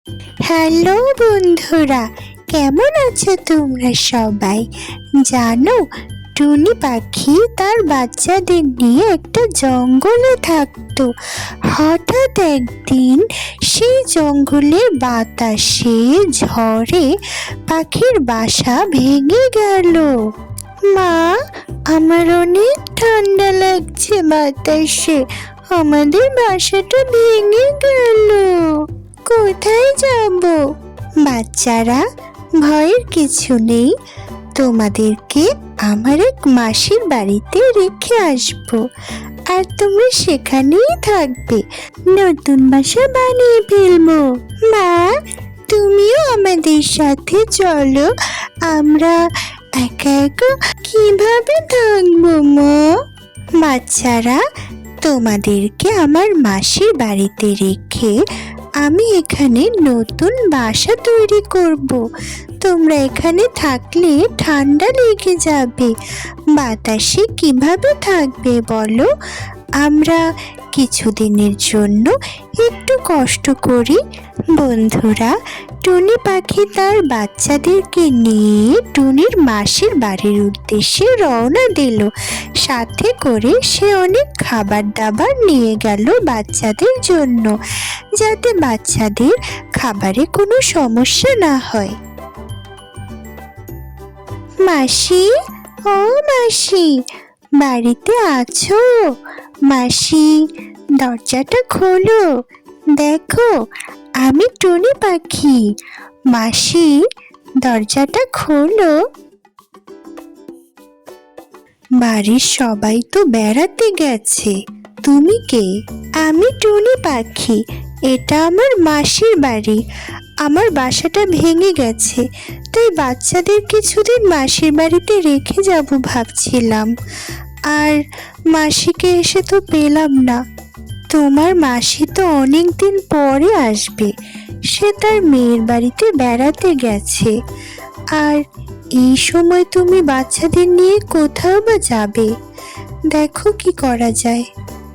Hello বন্ধুরা, কেমন আছো তোমরা সবাই? জানো, টুনি পাখি তার বাচ্চাদের নিয়ে একটা জঙ্গলে থাকতো। হঠাৎ একদিন সেই জঙ্গলের বাতাসে, ঝড়ে পাখির বাসা ভেঙে গেল। মা, আমার অনেক ঠান্ডা লাগছে বাতাসে, আমাদের বাসাটা ভেঙে গেল। কোথায় যাব? বাচ্চারা, ভয়ের কিছু নেই, তোমাদেরকে আমার এক মাসির বাড়িতে রেখে আসবো, আর তোমরা সেখানেই থাকবে, নতুন বাসা বানিয়ে ফেলবো। মা, তুমিও আমাদের সাথে চলো, আমরা একা একা কিভাবে থাকবো মা? বাচ্চারা, তোমাদেরকে আমার মাসির বাড়িতে রেখে আমি এখানে নতুন বাসা তৈরি করব। তোমরা এখানে থাকলে ঠান্ডা লেগে যাবে, বাতাসে কিভাবে থাকবে বলো? আমরা কিছুদিনের জন্য একটু কষ্ট করি। বন্ধুরা, টুনি পাখি তার বাচ্চাদেরকে নিয়ে টুনির মাসির বাড়ির উদ্দেশ্যে রওনা দিল। সাথে করে সে অনেক খাবার দাবার নিয়ে গেল বাচ্চাদের জন্য, যাতে বাচ্চাদের খাবারে কোনো সমস্যা না হয়। মাসি, ও মাসি, বাড়িতে আছো? মাসি, দরজাটা খোলো, দেখো আমি টুনি পাখি। মাসি, দরজাটা খোলো। বাড়ির সবাই তো বেড়াতে গেছে, তুমি কে? আমি টুনি পাখি, এটা আমার মাসির বাড়ি। আমার বাসাটা ভেঙে গেছে, তাই বাচ্চাদের কিছুদিন মাসির বাড়িতে রেখে যাব ভাবছিলাম, আর মাসিকে এসে তো পেলাম না। তোমার মাসি তো অনেক দিন পরে আসবে, সে তার মেয়ের বাড়িতে বেড়াতে গেছে, আর এই সময় তুমি বাচ্চাদের নিয়ে কোথাও বা যাবে? দেখো কি করা যায়।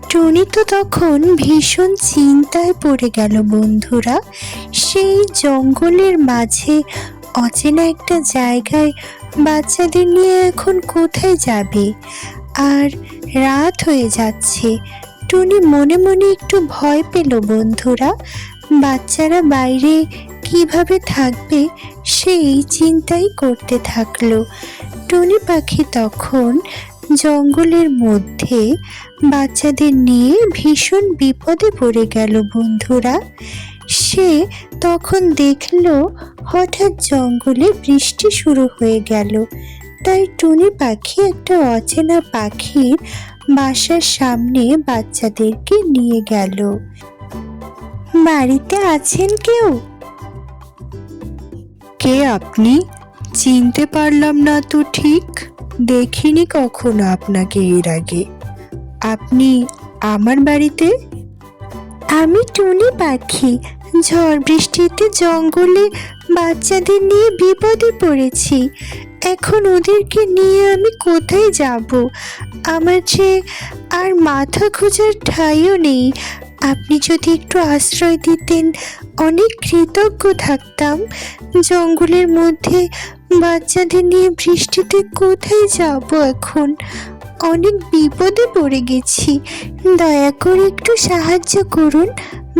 টুনি তো তখন ভীষণ চিন্তায় পড়ে গেল। বন্ধুরা, সেই জঙ্গলের মাঝে অচেনা একটা জায়গায় বাচ্চাদের নিয়ে এখন কোথায় যাবে? আর রাত হয়ে যাচ্ছে। টুনি মনে মনে একটু ভয় পেল। বন্ধুরা, বাচ্চারা বাইরে কিভাবে থাকবে সেই চিন্তাই করতে থাকলো। টুনি পাখি তখন জঙ্গলের মধ্যে বাচ্চাদের নিয়ে ভীষণ বিপদে পড়ে গেল। বন্ধুরা, সে তখন দেখলো হঠাৎ জঙ্গলে বৃষ্টি শুরু হয়ে গেল। তাই টুনি পাখি একটা অচেনা পাখির বাসার সামনে বাচ্চাদেরকে নিয়ে গেল। বাড়িতে আছেন কেউ? কে আপনি? চিনতে পারলাম না তো ঠিক, দেখিনি কখনো আপনাকে এর আগে। আপনি আমার বাড়িতে? আমি টুনি পাখি, ঝড় বৃষ্টিতে জঙ্গলে বাচ্চাদের নিয়ে বিপদে পড়েছি। এখন ওদেরকে নিয়ে আমি কোথায় যাব? আমার যে আর মাথা খোঁজার ঠাঁইও নেই। আপনি যদি একটু আশ্রয় দিতেন, অনেক কৃতজ্ঞ থাকতাম। জঙ্গলের মধ্যে বাচ্চাদের নিয়ে বৃষ্টিতে কোথায় যাব এখন? অনেক বিপদে পড়ে গেছি, দয়া করে একটু সাহায্য করুন,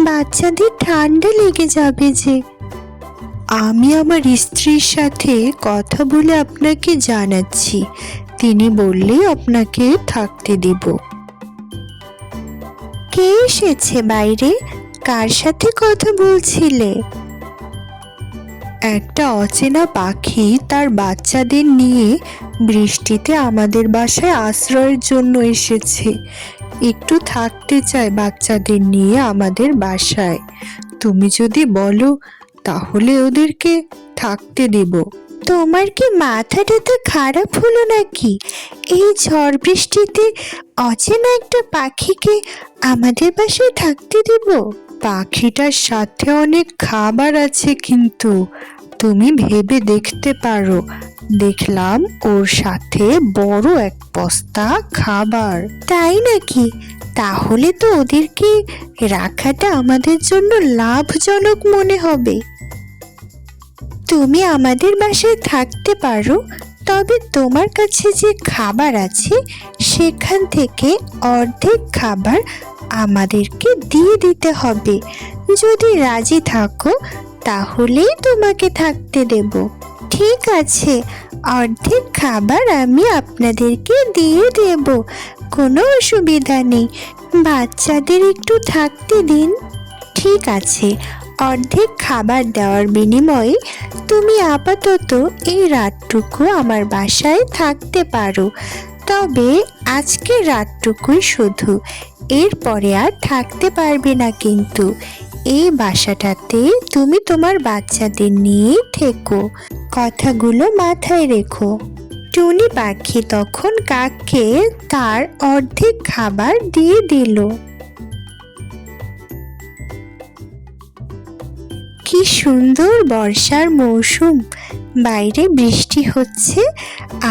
বাচ্চাদের ঠান্ডা লেগে যাবে যে। আমি আমার স্ত্রীর সাথে কথা বলে আপনাকে জানাচ্ছি, তিনি বললেই আপনাকে থাকতে দেব। কে এসেছে বাইরে? কার সাথে কথা বলছিলে? একটা অচেনা পাখি তার বাচ্চাদের নিয়ে বৃষ্টিতে আমাদের বাসায় আশ্রয়ের জন্য এসেছে। একটু থাকতে চায় বাচ্চাদের নিয়ে আমাদের বাসায়। তুমি যদি বলো তাহলে ওদেরকে থাকতে দেব। তোমার কি মাথা টাথা খারাপ হলো নাকি? এই ঝড় বৃষ্টিতে অচেনা একটা পাখিকে আমাদের বাসায় থাকতে দেব? পাখিটার সাথে অনেক খাবার আছে, কিন্তু তুমি ভেবে দেখতে পারো। দেখলাম ওর সাথে বড় এক বস্তা খাবার। তাই নাকি? তাহলে তো ওদেরকে রাখাটা আমাদের জন্য লাভজনক মনে হবে। তুমি আমাদের বাসায় থাকতে পারো, তবে তোমার কাছে যে খাবার আছে সেখান থেকে অর্ধেক খাবার আমাদেরকে দিয়ে দিতে হবে। যদি রাজি থাকো তাহলেই তোমাকে থাকতে দেব। ঠিক আছে, অর্ধেক খাবার আমি আপনাদেরকে দিয়ে দেব, কোনো অসুবিধা নেই। বাচ্চাদের একটু থাকতে দিন। ঠিক আছে, অর্ধেক খাবার দেওয়ার বিনিময়ে তুমি আপাতত এই রাতটুকু আমার বাসায় থাকতে পারো। তবে আজকের রাতটুকুই শুধু, এরপরে আর থাকতে পারবে না কিন্তু। এই বাসাটাতে তুমি তোমার বাচ্চাদের নিয়ে থেকো, কথাগুলো মাথায় রেখো। টুনি পাখি তখন কাককে তার অর্ধেক খাবার দিয়ে দিল। কি সুন্দর বর্ষার মৌসুম, বাইরে বৃষ্টি হচ্ছে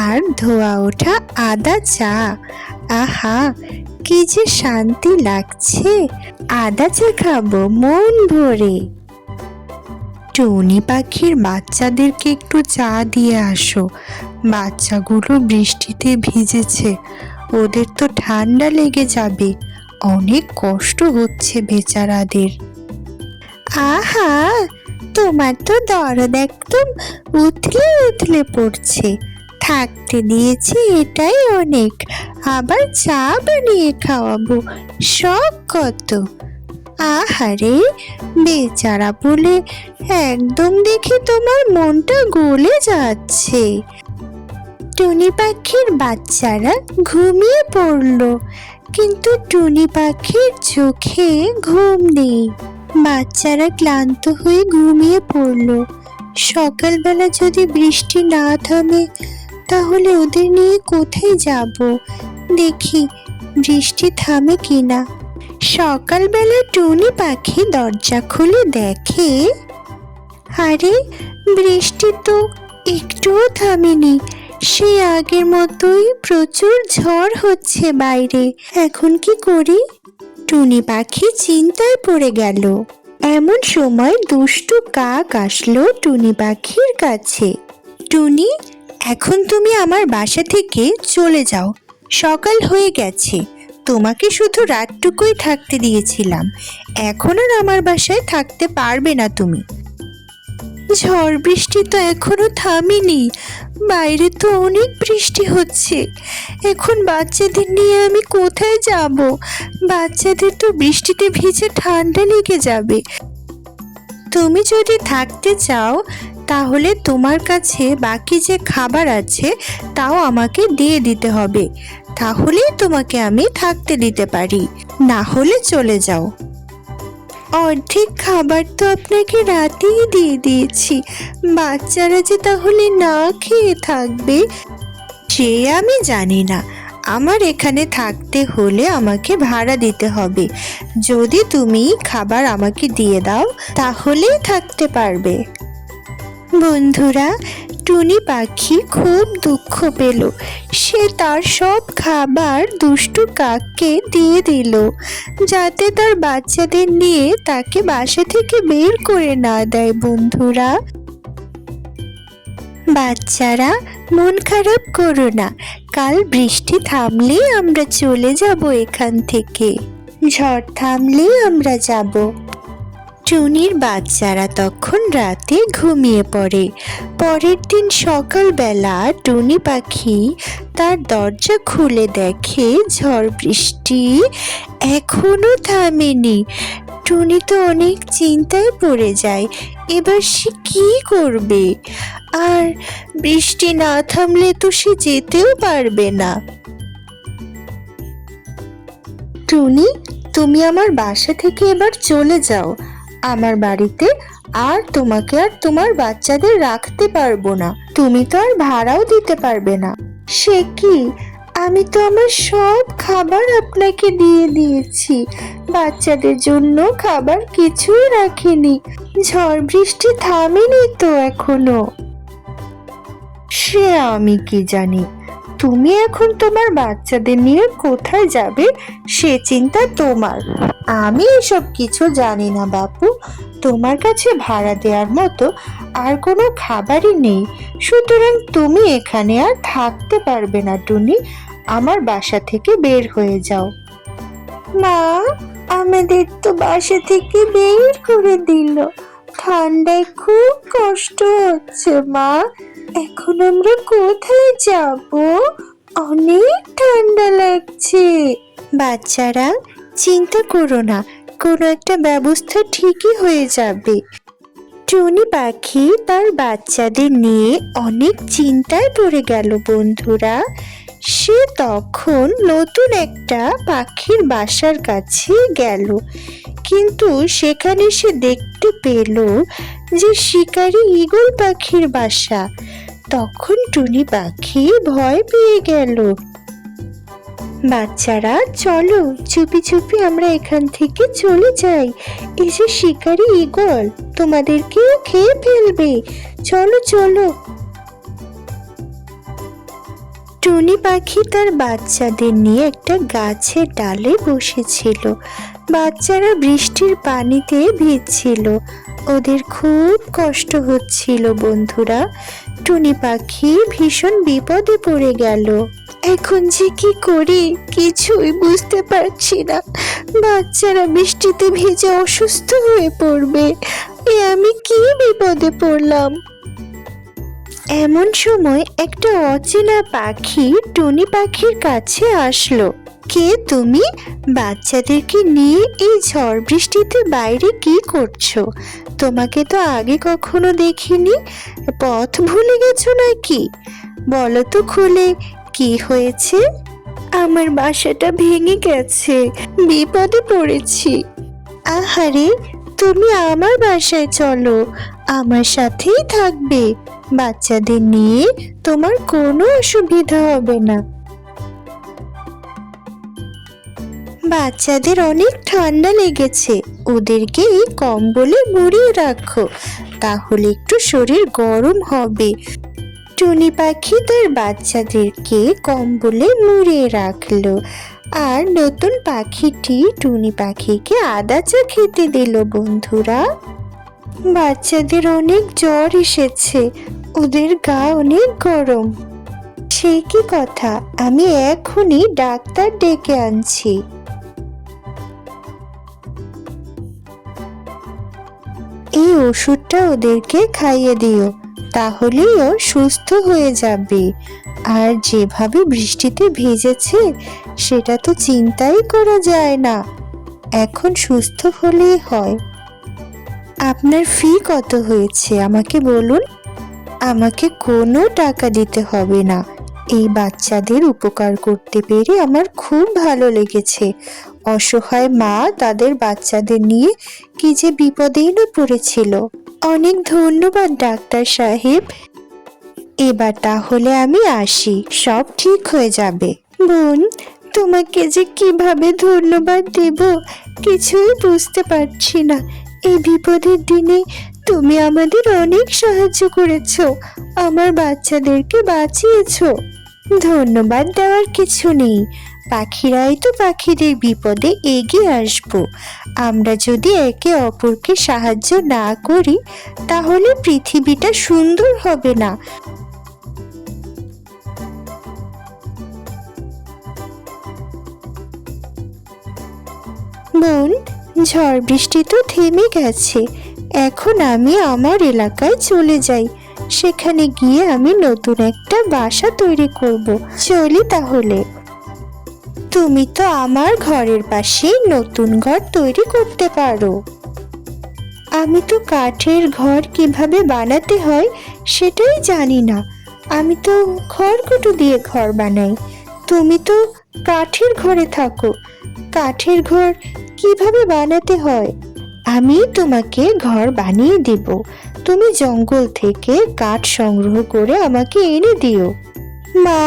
আর ধোয়া ওঠা আদা চা। আহা, কি যে শান্তি লাগছে। আদা চা খাবো মন ভরে। টুনি পাখির বাচ্চাদেরকে একটু চা দিয়ে আসো, বাচ্চাগুলো বৃষ্টিতে ভিজেছে, ওদের তো ঠান্ডা লেগে যাবে, অনেক কষ্ট হচ্ছে বেচারাদের। আহা, তোমার তো দরদ একদম উথলে উথলে পড়ছে, থাকতে দিয়েছি এটাই অনেক, আবার চা বানিয়ে খাওয়াবো, শখ কত। আহারে বেচারা বলে একদম দেখি তোমার মনটা গলে যাচ্ছে। টুনি পাখির বাচ্চারা ঘুমিয়ে পড়ল, কিন্তু টুনি পাখির চোখে ঘুম নেই। বাচ্চারা ক্লান্ত হয়ে ঘুমিয়ে পড়ল। সকালবেলা যদি বৃষ্টি না থামে তাহলে ওদের নিয়ে কোথায় যাব? দেখি বৃষ্টি থামে কিনা। সকালবেলা টুনি পাখি দরজা খুলে দেখে, আরে বৃষ্টি তো একটুও থামেনি, সে আগের মতোই প্রচুর ঝড় হচ্ছে বাইরে। এখন কি করি? টুনি পাখি চিন্তায় পড়ে গেল। এমন সময় দুষ্টু কাক আসলো টুনি পাখির কাছে। টুনি, এখন তুমি আমার বাসা থেকে চলে যাও, সকাল হয়ে গেছে, তোমাকে শুধু রাতটুকুই থাকতে দিয়েছিলাম, এখন আর আমার বাসায় থাকতে পারবে না তুমি। ঝড় বৃষ্টি তো এখনো থামেনি, বাইরে তো অনেক বৃষ্টি হচ্ছে, এখন বাচ্চাদের নিয়ে আমি কোথায় যাব? বাচ্চাদের তো বৃষ্টিতে ভিজে ঠান্ডা লেগে যাবে। তুমি যদি থাকতে চাও তাহলে তোমার কাছে বাকি যে খাবার আছে তাও আমাকে দিয়ে দিতে হবে, তাহলেই তোমাকে আমি থাকতে দিতে পারি, না হলে চলে যাও। অর্ধেক খাবার তো আপনাকে রাতেই দিয়ে দিয়েছি, বাচ্চারা যে তাহলে না খেয়ে থাকবে সে আমি জানি না। আমার এখানে থাকতে হলে আমাকে ভাড়া দিতে হবে, যদি তুমি খাবার আমাকে দিয়ে দাও তাহলেই থাকতে পারবে। বন্ধুরা, টুনি পাখি খুব দুঃখ পেল, সে তার সব খাবার দুষ্টু কাককে দিয়ে দিল, যাতে তার বাচ্চাদের নিয়ে তাকে বাসা থেকে বের করে না দেয়। বন্ধুরা, বাচ্চারা মন খারাপ করো না, কাল বৃষ্টি থামলেই আমরা চলে যাব এখান থেকে, ঝড় থামলেই আমরা যাব। টুনির বাচ্চারা তখন রাতে ঘুমিয়ে পড়ে। পরের দিন সকালবেলা টুনি পাখি তার দরজা খুলে দেখে ঝড় বৃষ্টি এখনো থামেনি। টুনি তো অনেক চিন্তায় পড়ে যায়, এবার সে কি করবে? আর বৃষ্টি না থামলে তো সে যেতেও পারবে না। টুনি, তুমি আমার বাসা থেকে এবার চলে যাও আমার বাড়িতে, আর তোমাকে আর তোমার বাচ্চাদের রাখতে পারবো না, তুমি তো আর ভাড়াও দিতে পারবে না। সে কি, আমি তো আমার সব খাবার আপনাকে দিয়ে দিয়েছি, বাচ্চাদের জন্য খাবার কিছুই রাখিনি, ঝড় বৃষ্টি থামেনি তো এখনো। সে আমি কি জানি, তুমি এখন তোমার বাচ্চাদের নিয়ে কোথায় যাবে সে চিন্তা তোমার। আমি এসব কিছু জানি না বাপু। তোমার কাছে ভাড়া দেওয়ার মতো আর কোনো খাবারই নেই, সুতরাং তুমি এখানে আর থাকতে পারবে না টুনি। আমার বাসা থেকে বের হয়ে যাও। মা, আমাদের তো বাসা থেকে বের করে দিল। ঠান্ডায় খুব কষ্ট হচ্ছে মা। এখন আমরা কোথায় যাব? অনেক ঠান্ডা লাগছে। বাচ্চারা, চিন্তা করো না, কোনো একটা ব্যবস্থা ঠিকই হয়ে যাবে। টুনি পাখি তার বাচ্চাদের নিয়ে অনেক চিন্তায় পড়ে গেল বন্ধুরা। সে তখন নতুন একটা পাখির বাসার কাছে গেল, কিন্তু সেখানে সে দেখতে পেল যে শিকারী ঈগল পাখির বাসা। তখন টুনি পাখি ভয় পেয়ে গেল। বাচ্চারা, চলো চুপি চুপি আমরা এখান থেকে চলে যাই। এই যে শিকারী ঈগল তোমাদেরকেও খেয়ে ফেলবে। চলো চলো। টুনি পাখি তার বাচ্চাদের নিয়ে একটা গাছের ডালে বসেছিল। বাচ্চারা বৃষ্টির পানিতে ভিজছিল, ওদের খুব কষ্ট হচ্ছিল বন্ধুরা। টুনি পাখি ভীষণ বিপদে পড়ে গেল। এখন যে কি করি কিছুই বুঝতে পারছি না। বাচ্চারা বৃষ্টিতে ভিজে অসুস্থ হয়ে পড়বে। আমি কি বিপদে পড়লাম। এমন সময় একটা অচেনা পাখি টুনি পাখির কাছে আসলো। কে তুমি? বাচ্চাদেরকে নিয়ে এই ঝড় বৃষ্টিতে বাইরে কি করছো? তোমাকে তো আগে কখনো দেখিনি। পথ ভুলে গেছো নাকি? বলো তো খুলে, কি হয়েছে? আমার বাসাটা ভেঙে গেছে, বিপদে পড়েছি। আহারে, তুমি আমার বাসায় চলো, আমার সাথেই থাকবে। বাচ্চাদের নিয়ে তোমার কোনো অসুবিধা হবে না। বাচ্চাদের অনেক ঠান্ডা লেগেছে, ওদেরকে এই কম্বলে মুড়িয়ে রাখো, তাহলে একটু শরীর গরম হবে। টুনি পাখি তার বাচ্চাদেরকে কম্বলে মুড়িয়ে রাখলো, আর নতুন পাখিটি টুনি পাখিকে আদা চা খেতে দিল বন্ধুরা। বাচ্চাদের অনেক জ্বর এসেছে, ওদের গা অনেক গরম। সে কি কথা, আমি এখনই ডাক্তার ডেকে আনছি। এই ওষুধটা ওদেরকে খাইয়ে দিও, তাহলেই ও সুস্থ হয়ে যাবে। আর যেভাবে বৃষ্টিতে ভিজেছে সেটা তো চিন্তাই করা যায় না। এখন সুস্থ হলেই হয়। আপনার ফি কত হয়েছে আমাকে বলুন। আমাকে কোনো টাকা দিতে হবে না। এই বাচ্চাদের উপকার করতে পেরে আমার খুব ভালো লেগেছে। অসহায় মা তাদের বাচ্চাদের নিয়ে কি যে বিপদেই না পড়েছিল। অনেক ধন্যবাদ ডাক্তার সাহেব। এবার তাহলে আমি আসি, সব ঠিক হয়ে যাবে। বোন, তোমাকে যে কিভাবে ধন্যবাদ দেব কিছুই বুঝতে পারছি না। এই বিপদের দিনে তুমি আমাদের অনেক সাহায্য করেছো, আমার বাচ্চাদেরকে বাঁচিয়েছো। ধন্যবাদ দেওয়ার কিছু নেই, পাখিরাই তো পাখিদের বিপদে এগিয়ে আসবো। আমরা যদি একে অপরকে সাহায্য না করি তাহলে পৃথিবীটা সুন্দর হবে না। বোন, ঝড় বৃষ্টি তো থেমে গেছে, এখন আমি আমার এলাকায় চলে যাই। সেখানে গিয়ে আমি নতুন একটা বাসা তৈরি করব। চলি তাহলে। তুমি তো আমার ঘরের পাশে নতুন ঘর তৈরি করতে পারো। আমি তো কাঠের ঘর কিভাবে বানাতে হয় সেটাই জানি না। আমি তো খড়কুটো দিয়ে ঘর বানাই, তুমি তো কাঠের ঘরে থাকো। কাঠের ঘর কিভাবে বানাতে হয় আমি তোমাকে ঘর বানিয়ে দেব। তুমি জঙ্গল থেকে কাঠ সংগ্রহ করে আমাকে এনে দিও। মা,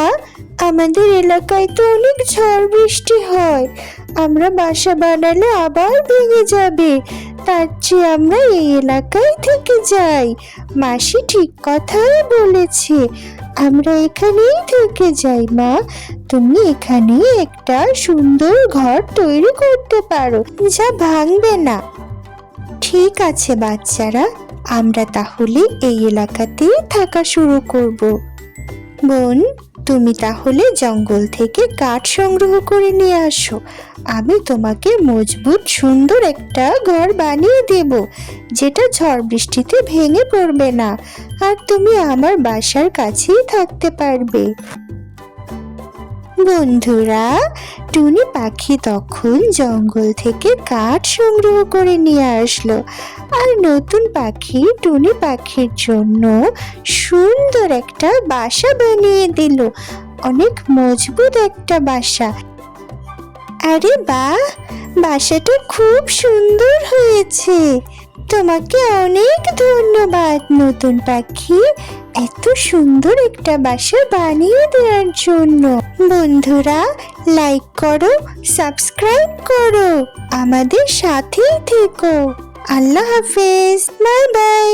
আমাদের এলাকায় তো অনেক ঝড় বৃষ্টি হয়, আমরা বাসা বানালে আবার ভেঙে যাবে। তার চেয়ে আমরা এই এলাকায় থেকে যাই। মাসি ঠিক কথাই বলেছে, আমরা এখানেই থেকে যাই মা। তুমি এখানে একটা সুন্দর ঘর তৈরি করতে পারো, যা ভাঙবে না। ঠিক আছে বাচ্চারা, আমরা তাহলে এই এলাকাতেই থাকা শুরু করব। বোন, তুমি তাহলে জঙ্গল থেকে কাঠ সংগ্রহ করে নিয়ে আসো। আমি তোমাকে মজবুত সুন্দর একটা ঘর বানিয়ে দেব, যেটা ঝড় বৃষ্টিতে ভেঙে পড়বে না, আর তুমি আমার বাসার কাছেই থাকতে পারবে। বন্ধুরা, টুনি পাখি তখন জঙ্গল থেকে কাঠ সংগ্রহ করে নিয়ে আসলো, আর নতুন পাখি টুনি পাখির জন্য সুন্দর একটা বাসা বানিয়ে দিল, অনেক মজবুত একটা বাসা। আরে বাহ, বাসাটা খুব সুন্দর হয়েছে। তোমাকে অনেক ধন্যবাদ নতুন পাখি, এত সুন্দর একটা বাসা বানিয়ে দেওয়ার জন্য। বন্ধুরা, লাইক করো, সাবস্ক্রাইব করো, আমাদের সাথেই থেকো। আল্লাহ হাফেজ, বাই বাই।